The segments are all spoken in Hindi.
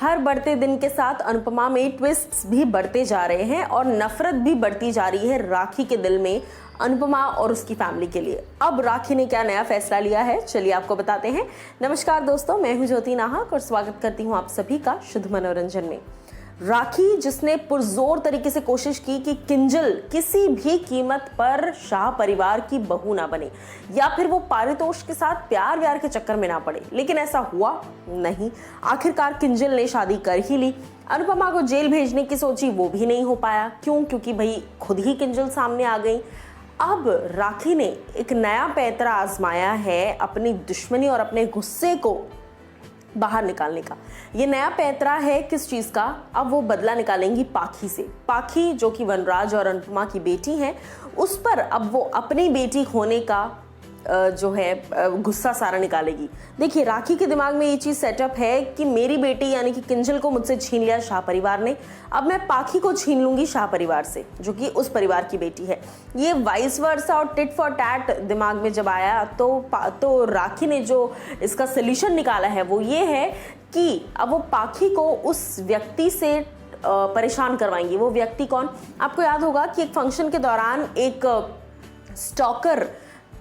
हर बढ़ते दिन के साथ अनुपमा में ट्विस्ट्स भी बढ़ते जा रहे हैं और नफरत भी बढ़ती जा रही है राखी के दिल में अनुपमा और उसकी फैमिली के लिए। अब राखी ने क्या नया फैसला लिया है, चलिए आपको बताते हैं। नमस्कार दोस्तों, मैं हूं ज्योति नाहक और स्वागत करती हूं आप सभी का शुद्ध मनोरंजन में। राखी जिसने पुरजोर तरीके से कोशिश की कि किंजल किसी भी कीमत पर शाह परिवार की बहू ना बने या फिर वो पारितोष के साथ प्यार व्यार के चक्कर में ना पड़े, लेकिन ऐसा हुआ नहीं। आखिरकार किंजल ने शादी कर ही ली। अनुपमा को जेल भेजने की सोची, वो भी नहीं हो पाया। क्यों? क्योंकि भाई खुद ही किंजल सामने आ गई। अब राखी ने एक नया पैंतरा आजमाया है अपनी दुश्मनी और अपने गुस्से को बाहर निकालने का। ये नया पैंतरा है किस चीज का? अब वो बदला निकालेंगी पाखी से। पाखी जो कि वनराज और अनुपमा की बेटी है, उस पर अब वो अपनी बेटी होने का जो है गुस्सा सारा निकालेगी। देखिए, राखी के दिमाग में ये चीज सेटअप है कि मेरी बेटी यानी कि किंजल को मुझसे छीन लिया शाह परिवार ने, अब मैं पाखी को छीन लूंगी शाह परिवार से जो कि उस परिवार की बेटी है। ये वाइस वर्सा और टिट फॉर टैट दिमाग में जब आया तो राखी ने जो इसका सोल्यूशन निकाला है वो ये है कि अब वो पाखी को उस व्यक्ति से परेशान करवाएंगी। वो व्यक्ति कौन? आपको याद होगा कि एक फंक्शन के दौरान एक स्टॉकर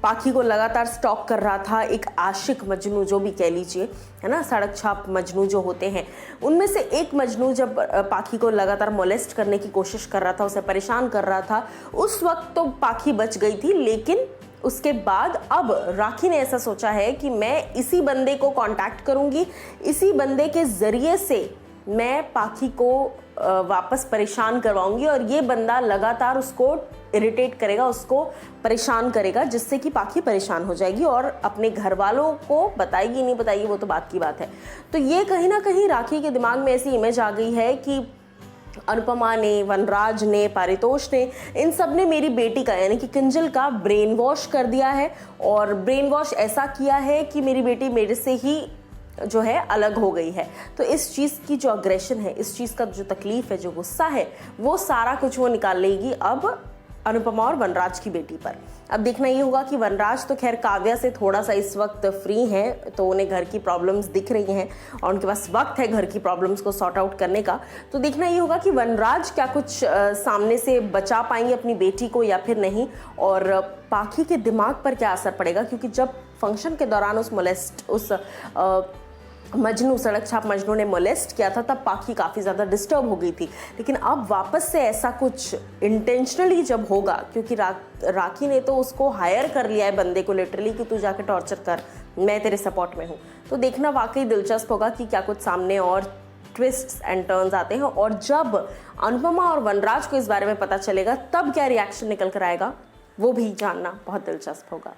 पाखी को लगातार स्टॉक कर रहा था, एक आशिक मजनू जो भी कह लीजिए, है ना, सड़क छाप मजनू जो होते हैं, उनमें से एक मजनू जब पाखी को लगातार मोलेस्ट करने की कोशिश कर रहा था, उसे परेशान कर रहा था, उस वक्त तो पाखी बच गई थी। लेकिन उसके बाद अब राखी ने ऐसा सोचा है कि मैं इसी बंदे को कांटेक्ट करूंगी, इसी बंदे के जरिए से मैं पाखी को वापस परेशान करवाऊंगी और ये बंदा लगातार उसको इरिटेट करेगा, उसको परेशान करेगा, जिससे कि पाखी परेशान हो जाएगी और अपने घर वालों को बताएगी नहीं बताएगी वो तो बात की बात है। तो ये कहीं ना कहीं राखी के दिमाग में ऐसी इमेज आ गई है कि अनुपमा ने, वनराज ने, पारितोष ने, इन सब ने मेरी बेटी का यानी कि किंजल का ब्रेन वॉश कर दिया है और ब्रेन वॉश ऐसा किया है कि मेरी बेटी मेरे से ही जो है अलग हो गई है। तो इस चीज़ की जो अग्रेशन है, इस चीज़ का जो तकलीफ है, जो गुस्सा है, वो सारा कुछ वो निकाल लेगी अब अनुपमा और वनराज की बेटी पर। अब देखना ये होगा कि वनराज तो खैर काव्या से थोड़ा सा इस वक्त फ्री हैं, तो उन्हें घर की प्रॉब्लम्स दिख रही हैं और उनके पास वक्त है घर की प्रॉब्लम्स को सॉर्ट आउट करने का। तो देखना ये होगा कि वनराज क्या कुछ सामने से बचा पाएंगे अपनी बेटी को या फिर नहीं, और पाखी के दिमाग पर क्या असर पड़ेगा। क्योंकि जब फंक्शन के दौरान उस मजनू, सड़क छाप मजनू ने मोलेस्ट किया था, तब पाखी काफ़ी ज़्यादा डिस्टर्ब हो गई थी। लेकिन अब वापस से ऐसा कुछ इंटेंशनली जब होगा, क्योंकि राखी ने तो उसको हायर कर लिया है बंदे को लिटरली कि तू जाके टॉर्चर कर, मैं तेरे सपोर्ट में हूँ। तो देखना वाकई दिलचस्प होगा कि क्या कुछ सामने और ट्विस्ट्स एंड टर्न्स आते हैं और जब अनुपमा और वनराज को इस बारे में पता चलेगा तब क्या रिएक्शन निकल कर आएगा, वो भी जानना बहुत दिलचस्प होगा।